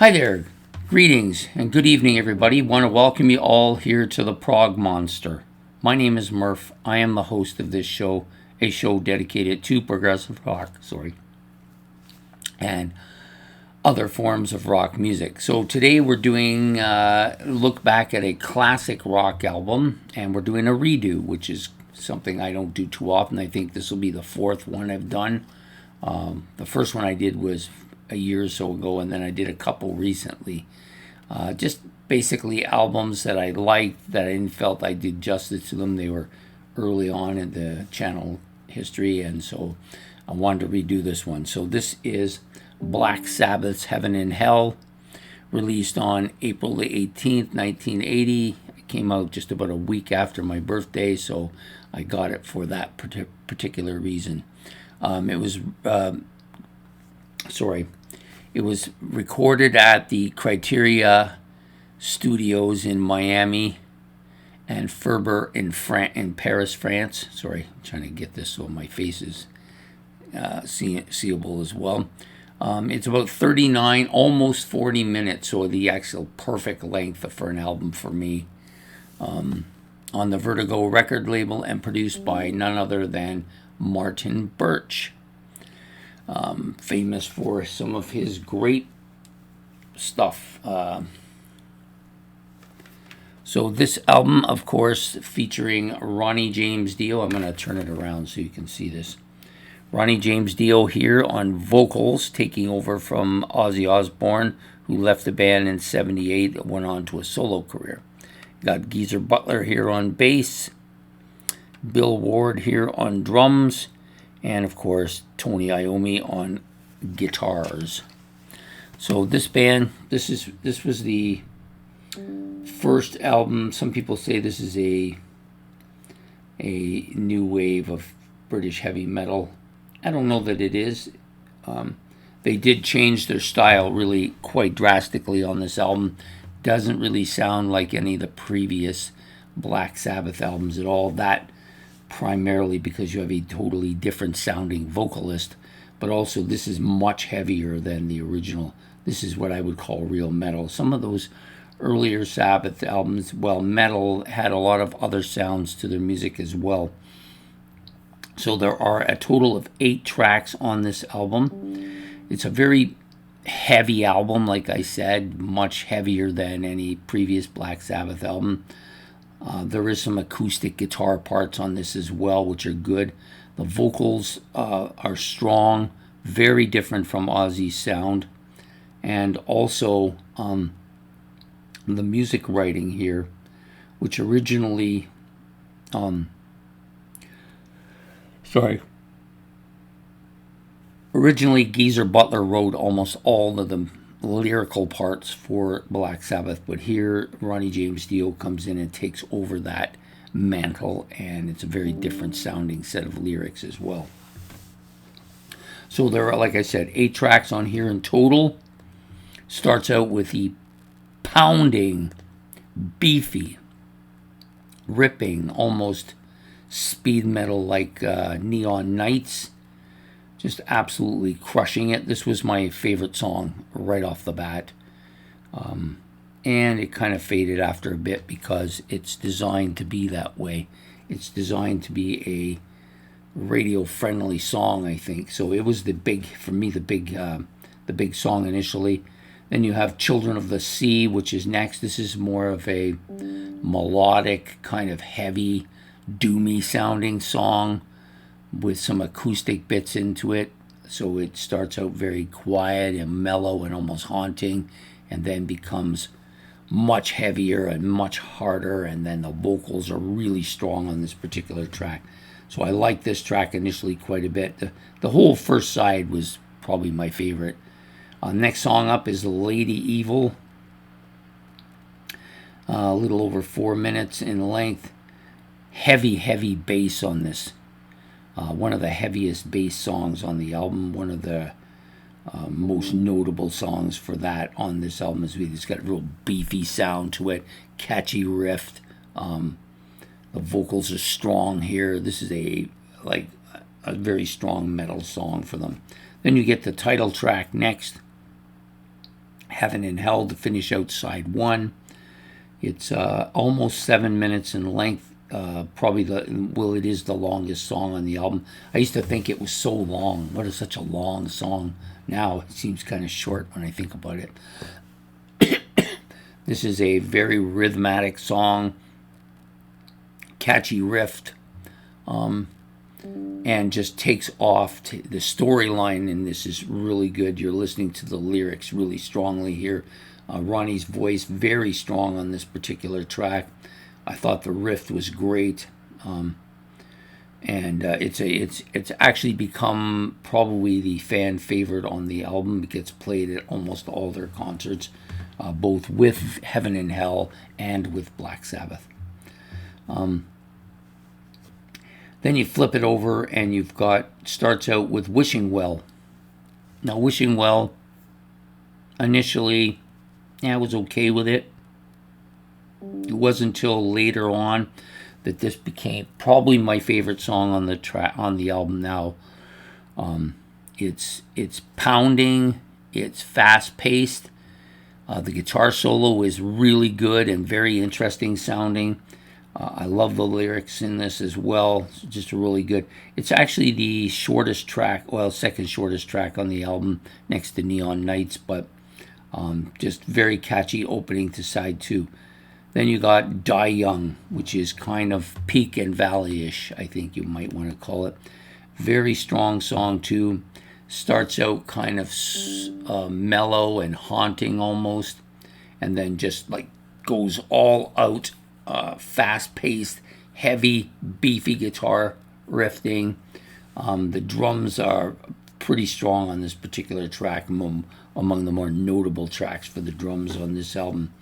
Hi there, greetings and good evening, everybody. Want to welcome you all here to the Prog Monster. My name is Murph. I am the host of this show, a show dedicated to progressive rock, and other forms of rock music. So today we're doing look back at a classic rock album, and we're doing a redo, which is something I don't do too often. I think this will be the fourth one I've done. The first one I did was a year or so ago, and then I did a couple recently. Just basically albums that I liked, that I didn't felt I did justice to them. They were early on in the channel history, and so I wanted to redo this one. So this is Black Sabbath's Heaven and Hell, released on April the 18th, 1980. It came out just about a week after my birthday, so I got it for that particular reason. It was recorded at the Criteria Studios in Miami and Ferber in Paris, France. Sorry, I'm trying to get this so my face is seeable as well. It's about 39, almost 40 minutes, so the actual perfect length for an album for me. On the Vertigo record label and produced by none other than Martin Birch. Famous for some of his great stuff. So this album, of course, featuring Ronnie James Dio. I'm going to turn it around so you can see this. Ronnie James Dio here on vocals, taking over from Ozzy Osbourne, who left the band in '78 and went on to a solo career. Got Geezer Butler here on bass, Bill Ward here on drums, and of course Tony Iommi on guitars. So this band, this was the first album. Some people say this is a new wave of British heavy metal. I don't know that it is. They did change their style really quite drastically on this album. Doesn't really sound like any of the previous Black Sabbath albums at all. That primarily because you have a totally different sounding vocalist, but also this is much heavier than the original. This is what I would call real metal. Some of those earlier Sabbath albums, well, metal had a lot of other sounds to their music as well. So there are a total of 8 tracks on this album. It's a very heavy album, like I said, much heavier than any previous Black Sabbath album. There is some acoustic guitar parts on this as well, which are good. The vocals are strong, very different from Ozzy's sound. And also the music writing here, which originally... Originally, Geezer Butler wrote almost all of the lyrical parts for Black Sabbath, but here Ronnie James Dio comes in and takes over that mantle, and it's a very different sounding set of lyrics as well. So there are, like I said, 8 tracks on here in total. Starts out with the pounding, beefy, ripping, almost speed metal like Neon Nights. Just absolutely crushing it. This was my favorite song right off the bat. And it kind of faded after a bit because it's designed to be that way. It's designed to be a radio-friendly song, I think. So it was the big big song initially. Then you have Children of the Sea, which is next. This is more of a melodic, kind of heavy, doomy-sounding song with some acoustic bits into it. So it starts out very quiet and mellow and almost haunting, and then becomes much heavier and much harder, and then the vocals are really strong on this particular track. So I like this track initially quite a bit. The whole first side was probably my favorite. Next song up is Lady Evil. A little over 4 minutes in length. Heavy bass on this. One of the heaviest bass songs on the album. One of the most notable songs for that on this album is it's got a real beefy sound to it, catchy riff. The vocals are strong here. This is a very strong metal song for them. Then you get the title track next, Heaven and Hell to finish out side one. It's almost 7 minutes in length. Probably it is the longest song on the album. I used to think it was so long. What is such a long song? Now it seems kind of short when I think about it. This is a very rhythmic song, catchy riff, and just takes off. The storyline in this is really good. You're listening to the lyrics really strongly here. Ronnie's voice very strong on this particular track. I thought the riff was great, and it's actually become probably the fan favorite on the album. It gets played at almost all their concerts, both with Heaven and Hell and with Black Sabbath. Then you flip it over and you've got, starts out with Wishing Well. Now Wishing Well, initially, I was okay with it. It wasn't until later on that this became probably my favorite song on the album now. It's pounding, it's fast paced. The guitar solo is really good and very interesting sounding. I love the lyrics in this as well. It's just really good. It's actually the shortest track, well, second shortest track on the album next to Neon Nights, but just very catchy opening to side two. Then you got Die Young, which is kind of peak and valley-ish, I think you might want to call it. Very strong song too. Starts out kind of mellow and haunting almost, and then just like goes all out. Fast-paced, heavy, beefy guitar riffing. The drums are pretty strong on this particular track, among the more notable tracks for the drums on this album.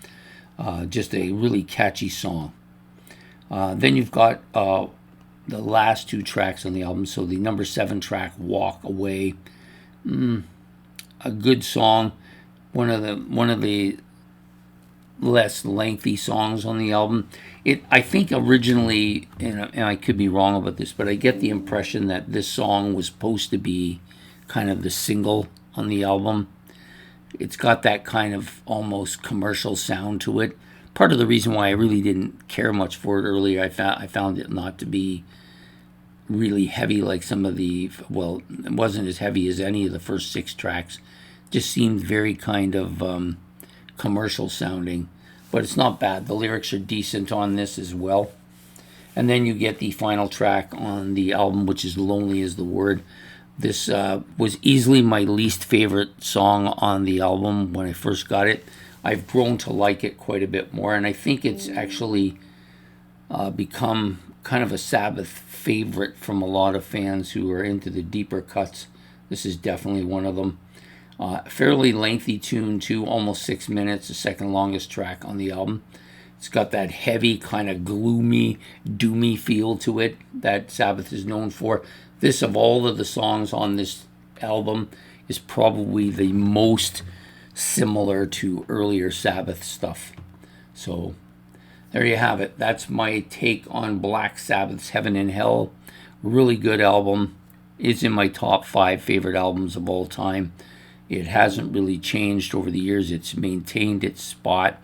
Just a really catchy song. Then you've got the last two tracks on the album. So the number 7 track, Walk Away. A good song. One of the less lengthy songs on the album. I think originally, and I could be wrong about this, but I get the impression that this song was supposed to be kind of the single on the album. It's got that kind of almost commercial sound to it. Part of the reason why I really didn't care much for it earlier, I found it not to be really heavy like some of the, well, it wasn't as heavy as any of the first 6 tracks. Just seemed very kind of commercial sounding, but it's not bad. The lyrics are decent on this as well. And then you get the final track on the album, which is Lonely Is the Word. This was easily my least favorite song on the album when I first got it. I've grown to like it quite a bit more, and I think it's actually become kind of a Sabbath favorite from a lot of fans who are into the deeper cuts. This is definitely one of them. Fairly lengthy tune too, almost 6 minutes, the second longest track on the album. It's got that heavy, kind of gloomy, doomy feel to it that Sabbath is known for. This, of all of the songs on this album, is probably the most similar to earlier Sabbath stuff. So there you have it. That's my take on Black Sabbath's Heaven and Hell. Really good album. It's in my top 5 favorite albums of all time. It hasn't really changed over the years. It's maintained its spot.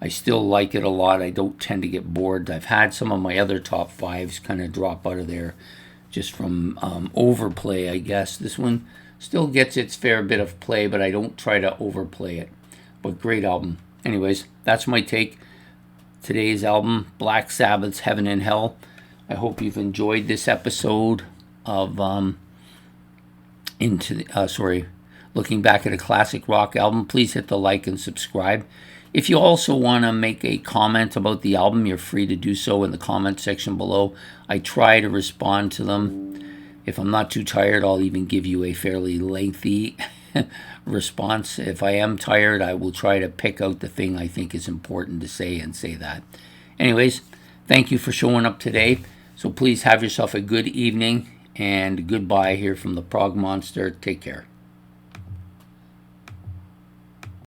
I still like it a lot. I don't tend to get bored. I've had some of my other top 5s kind of drop out of there just from overplay, I guess. This one still gets its fair bit of play, but I don't try to overplay it. But great album. Anyways, that's my take. Today's album, Black Sabbath's Heaven and Hell. I hope you've enjoyed this episode of looking back at a classic rock album. Please hit the like and subscribe. If you also want to make a comment about the album, you're free to do so in the comment section below. I try to respond to them. If I'm not too tired, I'll even give you a fairly lengthy response. If I am tired, I will try to pick out the thing I think is important to say and say that. Anyways, thank you for showing up today. So please have yourself a good evening, and goodbye here from the Prog Monster. Take care.